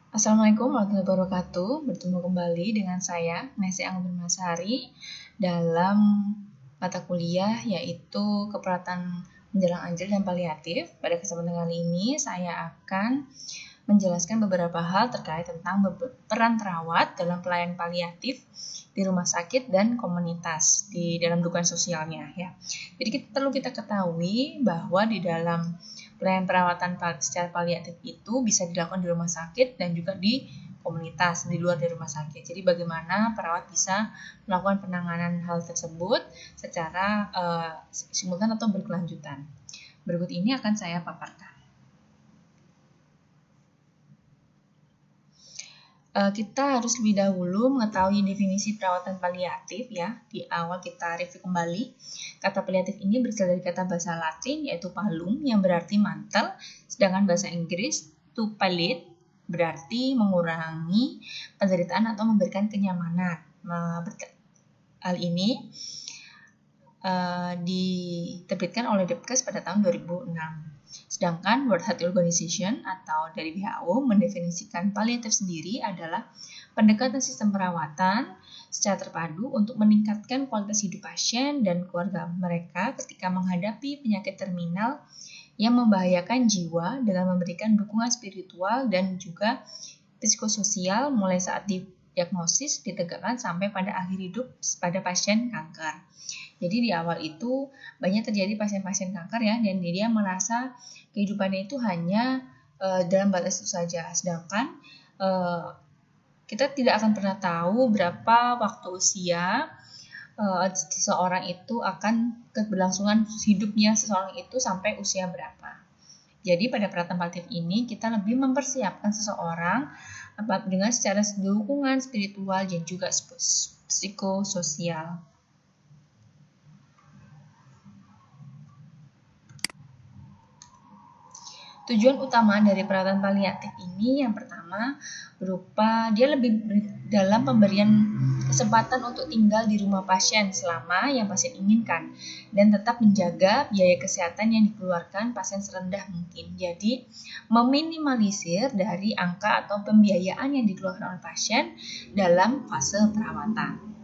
Assalamualaikum warahmatullahi wabarakatuh. Bertemu kembali dengan saya, Nesi Anggun-Masari, dalam mata kuliah yaitu keperawatan menjelang anjing dan paliatif. Pada kesempatan kali ini, saya akan menjelaskan beberapa hal terkait tentang peran perawat dalam pelayanan paliatif di rumah sakit dan komunitas di dalam dukungan sosialnya ya. Jadi perlu kita ketahui bahwa di dalam pelayanan perawatan secara paliatif itu bisa dilakukan di rumah sakit dan juga di komunitas di luar dari rumah sakit. Jadi bagaimana perawat bisa melakukan penanganan hal tersebut secara simultan atau berkelanjutan. Berikut ini akan saya paparkan. Kita harus lebih dahulu mengetahui definisi perawatan paliatif ya. Di awal kita review kembali. Kata paliatif ini berasal dari kata bahasa Latin yaitu pallium yang berarti mantel, sedangkan bahasa Inggris to palliate berarti mengurangi penderitaan atau memberikan kenyamanan. Hal ini diterbitkan oleh Depkes pada tahun 2006. Sedangkan World Health Organization atau dari WHO mendefinisikan paliatif sendiri adalah pendekatan sistem perawatan secara terpadu untuk meningkatkan kualitas hidup pasien dan keluarga mereka ketika menghadapi penyakit terminal yang membahayakan jiwa dengan memberikan dukungan spiritual dan juga psikososial mulai saat diagnosis ditegakkan sampai pada akhir hidup pada pasien kanker. Jadi di awal itu banyak terjadi pasien-pasien kanker ya, dan dia merasa kehidupannya itu hanya dalam batas itu saja. Sedangkan kita tidak akan pernah tahu berapa waktu usia seseorang itu akan keberlangsungan hidupnya seseorang itu sampai usia berapa. Jadi pada perawatan paliatif ini kita lebih mempersiapkan seseorang dengan secara dukungan spiritual dan juga psikososial. Tujuan utama dari perawatan paliatif ini yang pertama berupa dia lebih dalam pemberian kesempatan untuk tinggal di rumah pasien selama yang pasien inginkan dan tetap menjaga biaya kesehatan yang dikeluarkan pasien serendah mungkin. Jadi meminimalisir dari angka atau pembiayaan yang dikeluarkan oleh pasien dalam fase perawatan.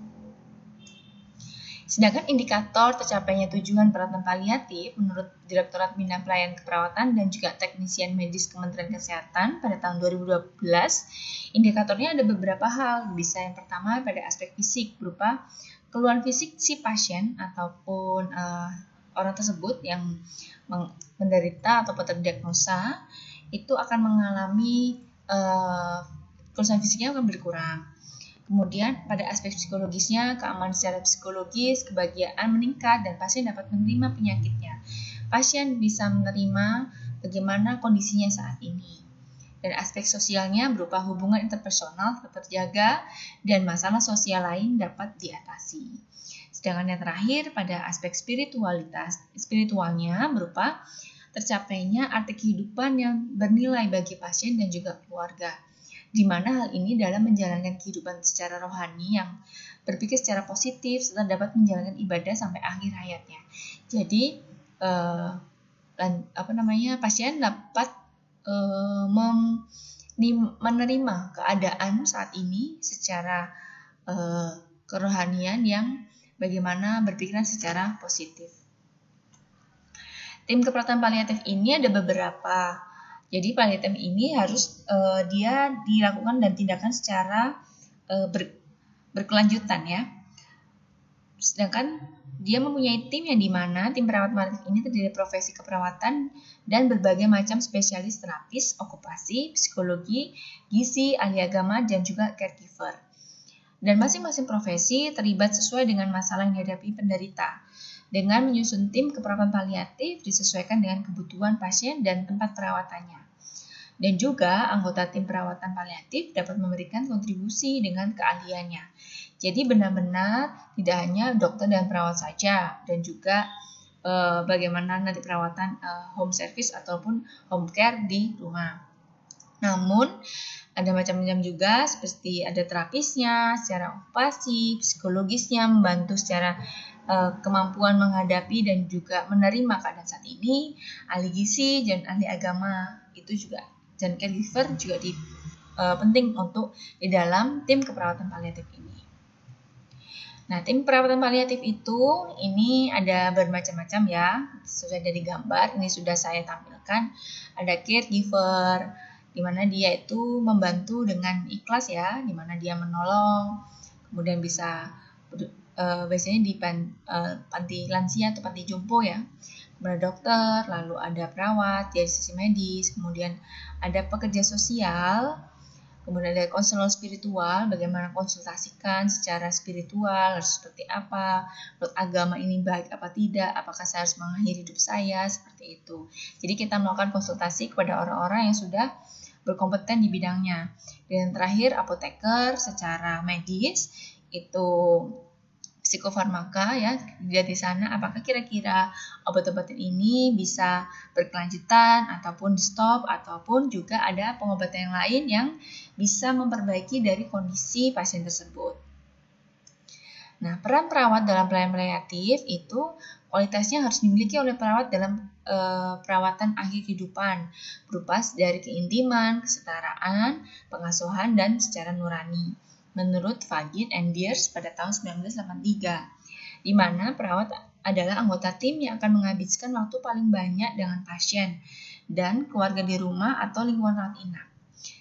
Sedangkan indikator tercapainya tujuan perawatan paliatif menurut Direktorat Bina Pelayanan Keperawatan dan juga Teknisian Medis Kementerian Kesehatan pada tahun 2012, indikatornya ada beberapa hal. Bisa yang pertama pada aspek fisik berupa keluhan fisik si pasien ataupun orang tersebut yang menderita atau terdiagnosa itu akan mengalami keluhan fisiknya akan berkurang. Kemudian pada aspek psikologisnya, keamanan secara psikologis, kebahagiaan meningkat dan pasien dapat menerima penyakitnya. Pasien bisa menerima bagaimana kondisinya saat ini. Dan aspek sosialnya berupa hubungan interpersonal tetap terjaga dan masalah sosial lain dapat diatasi. Sedangkan yang terakhir pada aspek spiritualnya berupa tercapainya arti kehidupan yang bernilai bagi pasien dan juga keluarga, di mana hal ini dalam menjalankan kehidupan secara rohani yang berpikir secara positif serta dapat menjalankan ibadah sampai akhir hayatnya. Jadi pasien dapat menerima keadaan saat ini secara kerohanian yang bagaimana berpikiran secara positif. Tim keperawatan paliatif ini ada beberapa. Jadi paliatif ini harus dia dilakukan dan tindakan secara berkelanjutan ya. Sedangkan dia mempunyai tim yang dimana tim perawat paliatif ini terdiri dari profesi keperawatan dan berbagai macam spesialis terapis, okupasi, psikologi, gizi, ahli agama, dan juga caregiver. Dan masing-masing profesi terlibat sesuai dengan masalah yang dihadapi penderita. Dengan menyusun tim keperawatan paliatif disesuaikan dengan kebutuhan pasien dan tempat perawatannya. Dan juga anggota tim perawatan paliatif dapat memberikan kontribusi dengan keahliannya. Jadi benar-benar tidak hanya dokter dan perawat saja, dan juga bagaimana nanti perawatan home service ataupun home care di rumah. Namun ada macam-macam juga seperti ada terapisnya, secara okupasi, psikologisnya, membantu secara kemampuan menghadapi dan juga menerima keadaan saat ini, ahli gizi dan ahli agama itu juga dan caregiver juga penting untuk di dalam tim keperawatan paliatif ini. Nah, tim perawatan paliatif itu ini ada bermacam-macam ya. Sudah dari gambar, ini sudah saya tampilkan. Ada caregiver, di mana dia itu membantu dengan ikhlas ya, di mana dia menolong, kemudian bisa biasanya di panti lansia atau panti jompo ya. Kemudian dokter, lalu ada perawat dari sisi medis, kemudian ada pekerja sosial. Kemudian ada konselor spiritual, bagaimana konsultasikan secara spiritual, harus seperti apa, menurut agama ini baik apa tidak, apakah saya harus mengakhiri hidup saya, seperti itu. Jadi kita melakukan konsultasi kepada orang-orang yang sudah berkompeten di bidangnya. Dan terakhir apoteker secara medis, itu psikofarmaka ya, dilihat di sana apakah kira-kira obat-obatan ini bisa berkelanjutan ataupun stop, ataupun juga ada pengobatan yang lain yang bisa memperbaiki dari kondisi pasien tersebut. Nah, peran perawat dalam pelayanan paliatif itu kualitasnya harus dimiliki oleh perawat dalam perawatan akhir kehidupan, berupa dari keintiman, kesetaraan, pengasuhan, dan secara nurani. Menurut Fagin and Beers pada tahun 1983, di mana perawat adalah anggota tim yang akan menghabiskan waktu paling banyak dengan pasien dan keluarga di rumah atau lingkungan rawat inap.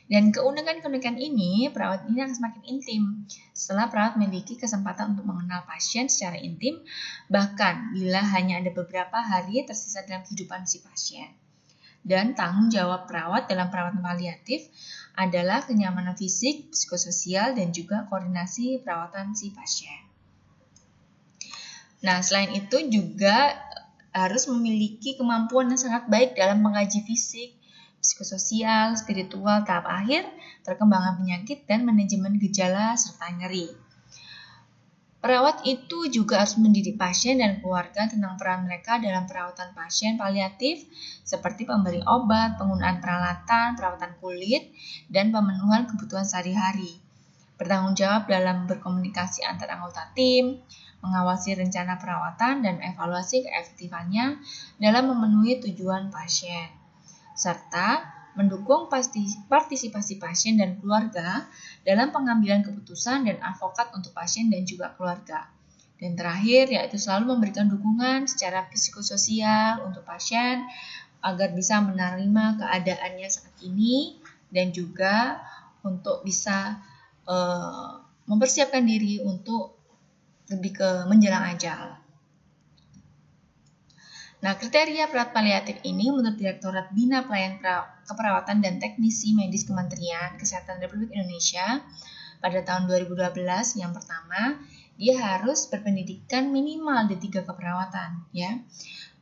Dan keunikan-keunikan ini, perawat ini akan semakin intim setelah perawat memiliki kesempatan untuk mengenal pasien secara intim, bahkan bila hanya ada beberapa hari tersisa dalam kehidupan si pasien. Dan tanggung jawab perawat dalam perawatan paliatif adalah kenyamanan fisik, psikososial, dan juga koordinasi perawatan si pasien. Nah, selain itu juga harus memiliki kemampuan yang sangat baik dalam mengaji fisik, psikososial, spiritual, tahap akhir, perkembangan penyakit, dan manajemen gejala serta nyeri. Perawat itu juga harus mendidik pasien dan keluarga tentang peran mereka dalam perawatan pasien paliatif seperti pemberi obat, penggunaan peralatan, perawatan kulit, dan pemenuhan kebutuhan sehari-hari. Bertanggung jawab dalam berkomunikasi antar anggota tim, mengawasi rencana perawatan, dan evaluasi keefektifannya dalam memenuhi tujuan pasien, serta mendukung partisipasi pasien dan keluarga dalam pengambilan keputusan dan advokat untuk pasien dan juga keluarga. Dan terakhir, yaitu selalu memberikan dukungan secara psikososial untuk pasien agar bisa menerima keadaannya saat ini dan juga untuk bisa mempersiapkan diri untuk lebih ke menjelang ajal. Nah, kriteria perawat paliatif ini menurut Direktorat Bina Pelayanan Keperawatan dan Teknisi Medis Kementerian Kesehatan Republik Indonesia pada tahun 2012, yang pertama, dia harus berpendidikan minimal D3 keperawatan ya.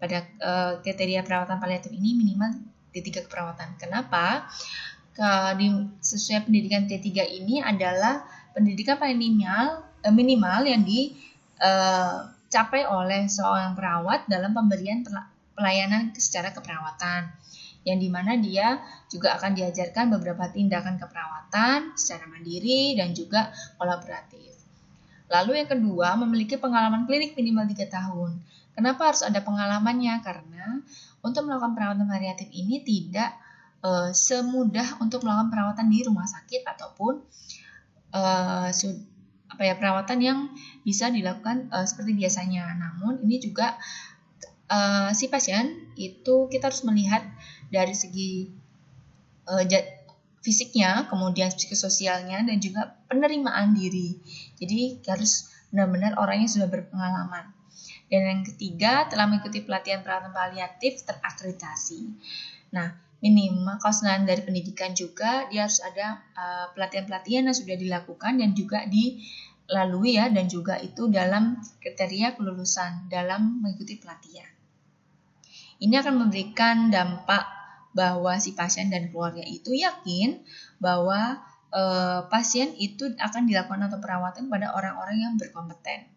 Pada kriteria perawatan paliatif ini minimal D3 keperawatan. Kenapa? Sesuai pendidikan D3 ini adalah pendidikan paling minimal yang dicapai oleh seorang perawat dalam pemberian pelayanan secara keperawatan, yang dimana dia juga akan diajarkan beberapa tindakan keperawatan secara mandiri dan juga kolaboratif. Lalu yang kedua, memiliki pengalaman klinik minimal 3 tahun. Kenapa harus ada pengalamannya? Karena untuk melakukan perawatan paliatif ini tidak semudah untuk melakukan perawatan di rumah sakit ataupun perawatan yang bisa dilakukan seperti biasanya. Namun ini juga si pasien itu kita harus melihat dari segi fisiknya, kemudian psikososialnya, dan juga penerimaan diri. Jadi harus benar-benar orang yang sudah berpengalaman. Dan yang ketiga, telah mengikuti pelatihan perawatan paliatif terakreditasi. Nah, minimal kalau dari pendidikan juga dia harus ada pelatihan-pelatihan yang sudah dilakukan dan juga dilalui ya, dan juga itu dalam kriteria kelulusan dalam mengikuti pelatihan. Ini akan memberikan dampak bahwa si pasien dan keluarga itu yakin bahwa pasien itu akan dilakukan atau perawatan pada orang-orang yang berkompeten.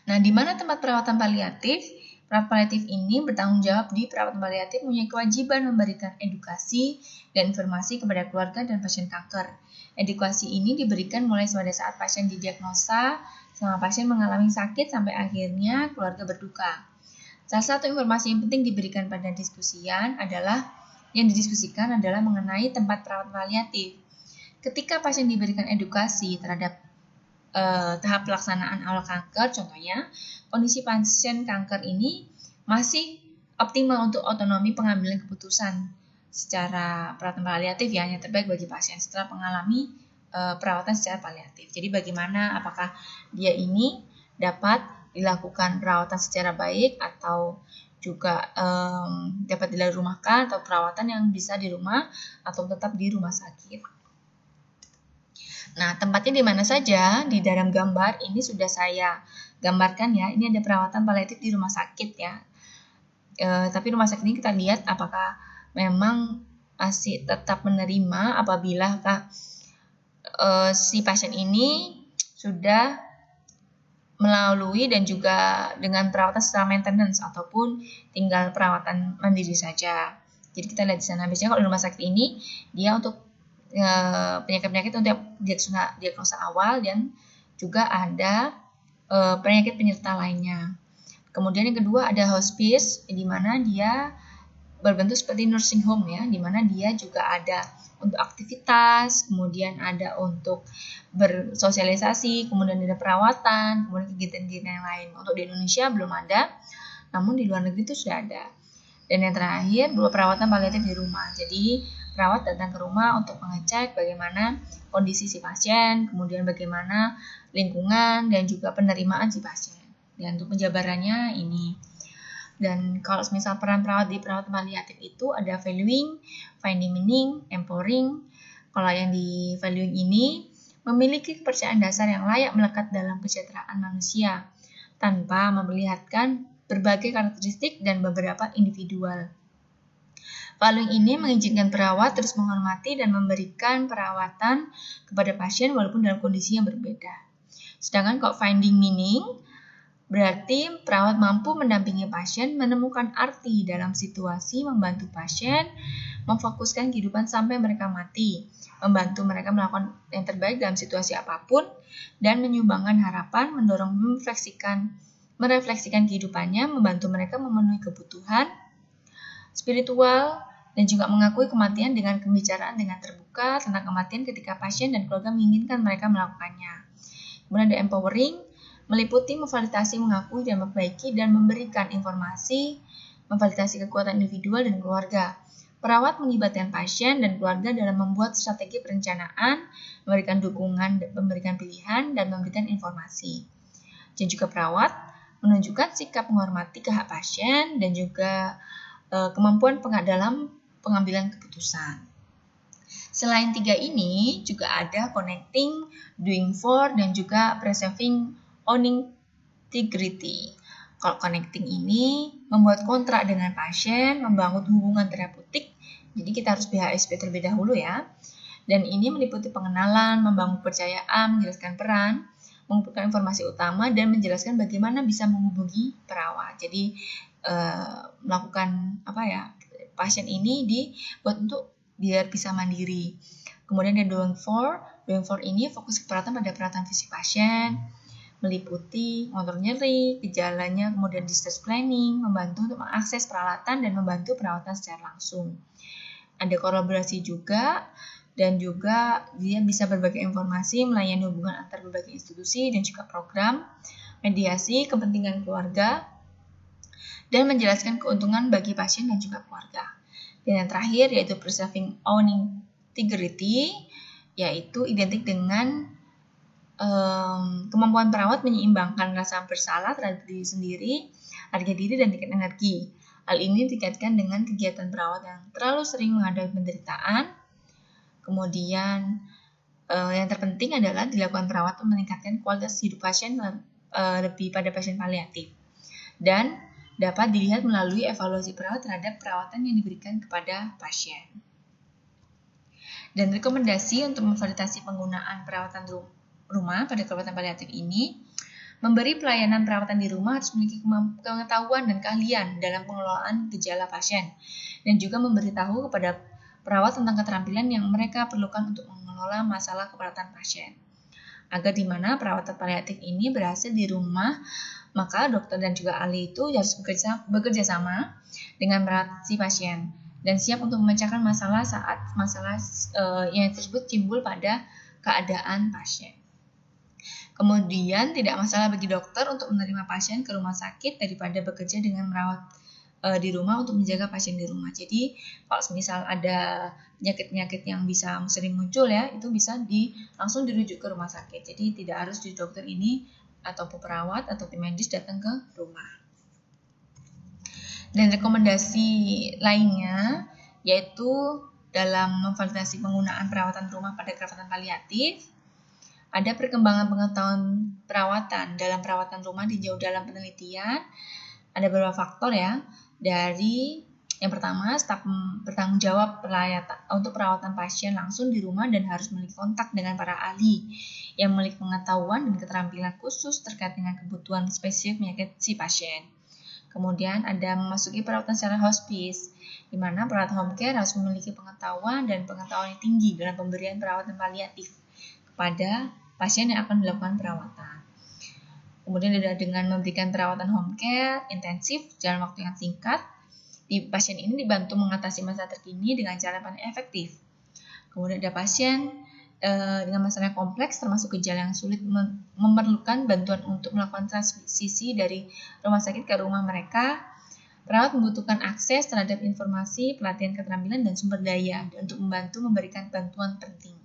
Nah, di mana tempat perawatan paliatif? Perawat paliatif ini bertanggung jawab di perawatan paliatif mempunyai kewajiban memberikan edukasi dan informasi kepada keluarga dan pasien kanker. Edukasi ini diberikan mulai pada saat pasien didiagnosa, sama pasien mengalami sakit sampai akhirnya keluarga berduka. Salah satu informasi yang penting diberikan pada diskusian adalah yang didiskusikan adalah mengenai tempat perawatan paliatif. Ketika pasien diberikan edukasi terhadap tahap pelaksanaan awal kanker, contohnya kondisi pasien kanker ini masih optimal untuk otonomi pengambilan keputusan secara perawatan paliatif yang terbaik bagi pasien setelah mengalami perawatan secara paliatif. Jadi bagaimana apakah dia ini dapat dilakukan perawatan secara baik atau juga dapat dirumahkan atau perawatan yang bisa di rumah atau tetap di rumah sakit. Nah, tempatnya di mana saja di dalam gambar ini sudah saya gambarkan ya. Ini ada perawatan paliatif di rumah sakit ya. Tapi rumah sakit ini kita lihat apakah memang masih tetap menerima apabila si pasien ini sudah melalui dan juga dengan perawatan secara maintenance ataupun tinggal perawatan mandiri saja. Jadi kita lihat di sana biasanya kalau di rumah sakit ini dia untuk penyakit-penyakit untuk diagnosa awal dan juga ada penyakit penyerta lainnya. Kemudian yang kedua ada hospice di mana dia berbentuk seperti nursing home ya, di mana dia juga ada untuk aktivitas, kemudian ada untuk bersosialisasi, kemudian ada perawatan, kemudian kegiatan-kegiatan yang lain. Untuk di Indonesia belum ada, namun di luar negeri itu sudah ada. Dan yang terakhir, perawatan paliatif di rumah. Jadi, perawat datang ke rumah untuk mengecek bagaimana kondisi si pasien, kemudian bagaimana lingkungan dan juga penerimaan si pasien. Dan untuk penjabarannya ini. Dan kalau misal peran perawat di perawatan paliatif itu ada valuing, finding meaning, empowering. Kalau yang di valuing ini memiliki kepercayaan dasar yang layak melekat dalam kesejahteraan manusia tanpa memperlihatkan berbagai karakteristik dan beberapa individual. Valuing ini mengizinkan perawat terus menghormati dan memberikan perawatan kepada pasien walaupun dalam kondisi yang berbeda. Sedangkan kalau finding meaning berarti perawat mampu mendampingi pasien menemukan arti dalam situasi, membantu pasien memfokuskan kehidupan sampai mereka mati, membantu mereka melakukan yang terbaik dalam situasi apapun, dan menyumbangkan harapan, mendorong merefleksikan kehidupannya, membantu mereka memenuhi kebutuhan spiritual, dan juga mengakui kematian dengan pembicaraan dengan terbuka tentang kematian ketika pasien dan keluarga menginginkan mereka melakukannya. Kemudian ada empowering, meliputi memvalidasi, mengakui, dan memperbaiki, dan memberikan informasi, memvalidasi kekuatan individual dan keluarga. Perawat melibatkan pasien dan keluarga dalam membuat strategi perencanaan, memberikan dukungan, memberikan pilihan, dan memberikan informasi. Dan juga perawat menunjukkan sikap menghormati hak pasien dan juga kemampuan dalam pengambilan keputusan. Selain tiga ini, juga ada connecting, doing for, dan juga preserving owning integrity. Kalau connecting ini membuat kontrak dengan pasien, membangun hubungan terapeutik. Jadi kita harus BHSP terlebih dahulu ya. Dan ini meliputi pengenalan, membangun kepercayaan, menjelaskan peran, mengumpulkan informasi utama, dan menjelaskan bagaimana bisa menghubungi perawat. Jadi melakukan pasien ini dibuat untuk biar bisa mandiri. Kemudian ada doing for ini fokus ke perawatan pada perawatan fisik pasien, meliputi kontrol nyeri, gejalanya, kemudian distress planning, membantu untuk mengakses peralatan dan membantu perawatan secara langsung. Ada kolaborasi juga, dan juga dia bisa berbagi informasi, melayani hubungan antar berbagai institusi dan juga program, mediasi kepentingan keluarga, dan menjelaskan keuntungan bagi pasien dan juga keluarga. Dan yang terakhir yaitu preserving owning integrity, yaitu identik dengan kemampuan perawat menyeimbangkan rasa bersalah terhadap diri sendiri, harga diri, dan tingkat energi. Hal ini dikaitkan dengan kegiatan perawat yang terlalu sering menghadapi penderitaan. Kemudian yang terpenting adalah dilakukan perawat untuk meningkatkan kualitas hidup pasien lebih pada pasien paliatif. Dan dapat dilihat melalui evaluasi perawat terhadap perawatan yang diberikan kepada pasien. Dan rekomendasi untuk memvalidasi penggunaan perawatan rumah pada perawatan paliatif ini, memberi pelayanan perawatan di rumah harus memiliki pengetahuan dan keahlian dalam pengelolaan gejala pasien, dan juga memberitahu kepada perawat tentang keterampilan yang mereka perlukan untuk mengelola masalah keperawatan pasien. Agar di mana perawatan paliatif ini berhasil di rumah, maka dokter dan juga ahli itu harus bekerja sama dengan merawat si pasien. dan siap untuk memecahkan masalah saat masalah yang tersebut timbul pada keadaan pasien. Kemudian tidak masalah bagi dokter untuk menerima pasien ke rumah sakit daripada bekerja dengan merawat di rumah untuk menjaga pasien di rumah. Jadi kalau misal ada penyakit-penyakit yang bisa sering muncul ya, itu bisa langsung dirujuk ke rumah sakit. Jadi tidak harus di dokter ini atau perawat atau tim medis datang ke rumah. Dan rekomendasi lainnya yaitu dalam memvalidasi penggunaan perawatan rumah pada perawatan paliatif, ada perkembangan pengetahuan perawatan dalam perawatan rumah dijauh dalam penelitian. Ada beberapa faktor ya. Dari yang pertama, staf bertanggung jawab untuk perawatan pasien langsung di rumah dan harus memiliki kontak dengan para ahli yang memiliki pengetahuan dan keterampilan khusus terkait dengan kebutuhan spesifik penyakit si pasien. Kemudian ada memasuki perawatan secara hospice, di mana perawat home care harus memiliki pengetahuan dan pengetahuan yang tinggi dalam pemberian perawatan paliatif kepada pasien yang akan melakukan perawatan. Kemudian ada dengan memberikan perawatan home care intensif dalam waktu yang singkat, pasien ini dibantu mengatasi masalah terkini dengan cara yang paling efektif. Kemudian ada pasien dengan masalah yang kompleks termasuk gejala yang sulit memerlukan bantuan untuk melakukan transisi dari rumah sakit ke rumah mereka. Perawat membutuhkan akses terhadap informasi, pelatihan keterampilan, dan sumber daya untuk membantu memberikan bantuan penting.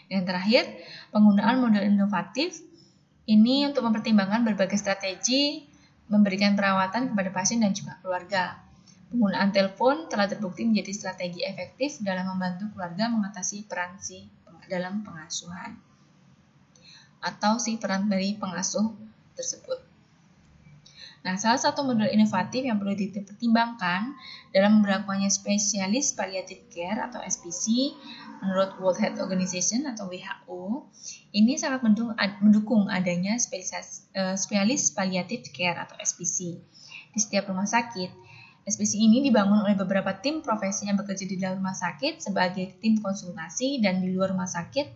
Dan terakhir, penggunaan model inovatif ini untuk mempertimbangkan berbagai strategi memberikan perawatan kepada pasien dan juga keluarga. Penggunaan telepon telah terbukti menjadi strategi efektif dalam membantu keluarga mengatasi peran dalam pengasuhan atau peran dari pengasuh tersebut. Nah, salah satu model inovatif yang perlu dipertimbangkan dalam memperlakukannya spesialis palliative care atau SPC menurut World Health Organization atau WHO, ini sangat mendukung adanya spesialis palliative care atau SPC di setiap rumah sakit. SPC ini dibangun oleh beberapa tim profesi yang bekerja di dalam rumah sakit sebagai tim konsultasi dan di luar rumah sakit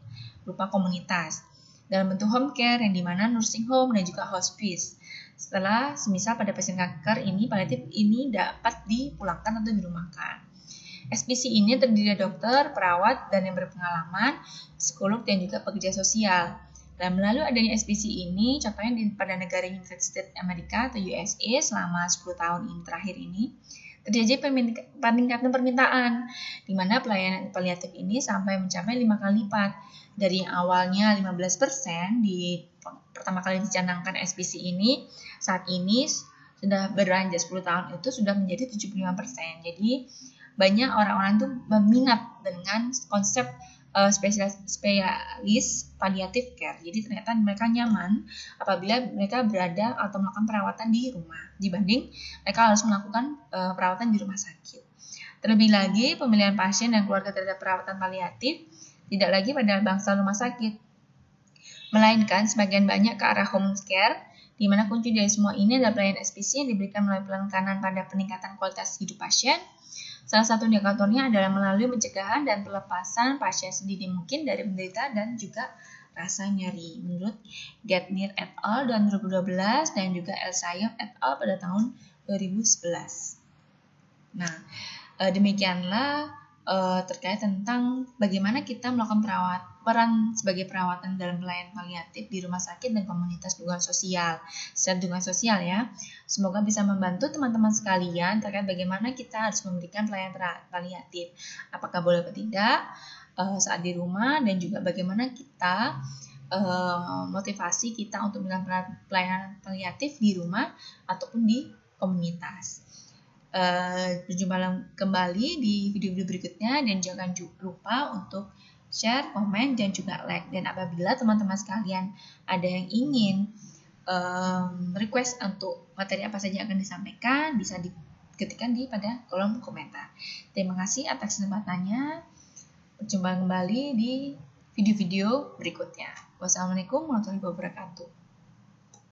berupa komunitas dalam bentuk home care yang dimana nursing home dan juga hospice. Setelah semisal pada pasien kanker ini paliatif ini dapat dipulangkan atau dirumahkan. SPC ini terdiri dari dokter, perawat, dan yang berpengalaman, psikolog, dan juga pekerja sosial. Dan melalui adanya SPC ini, contohnya pada negara United States Amerika atau USA selama 10 tahun terakhir ini, terjadi peningkatan permintaan, di mana pelayanan paliatif ini sampai mencapai 5 kali lipat. Dari yang awalnya 15% di pertama kali dicanangkan SPC ini, saat ini sudah beranjak 10 tahun itu sudah menjadi 75%. Jadi banyak orang-orang itu berminat dengan konsep spesialis palliative care. Jadi ternyata mereka nyaman apabila mereka berada atau melakukan perawatan di rumah dibanding mereka harus melakukan perawatan di rumah sakit. Terlebih lagi, pemilihan pasien dan keluarga terhadap perawatan paliatif tidak lagi pada bangsa rumah sakit, melainkan sebagian banyak ke arah home care, di mana kunci dari semua ini adalah pelayanan SPC yang diberikan melalui penekanan pada peningkatan kualitas hidup pasien. Salah satu indikatornya adalah melalui pencegahan dan pelepasan pasien sedini mungkin dari penderita dan juga rasa nyeri. Menurut Gardner et al. Tahun 2012 dan juga Elsayer et al. Pada tahun 2011. Nah, demikianlah terkait tentang bagaimana kita melakukan peran sebagai perawatan dalam pelayanan paliatif di rumah sakit dan komunitas dukungan sosial. Secara dukungan sosial ya, semoga bisa membantu teman-teman sekalian terkait bagaimana kita harus memberikan pelayanan paliatif. Apakah boleh atau tidak saat di rumah, dan juga bagaimana kita motivasi kita untuk melakukan pelayanan paliatif di rumah ataupun di komunitas. Berjumpa kembali di video-video berikutnya, dan jangan lupa untuk share, komen, dan juga like. Dan apabila teman-teman sekalian ada yang ingin request untuk materi apa saja yang akan disampaikan, bisa diketikkan pada kolom komentar. Terima kasih atas kesempatannya. Berjumpa kembali di video-video berikutnya. Wassalamualaikum warahmatullahi wabarakatuh.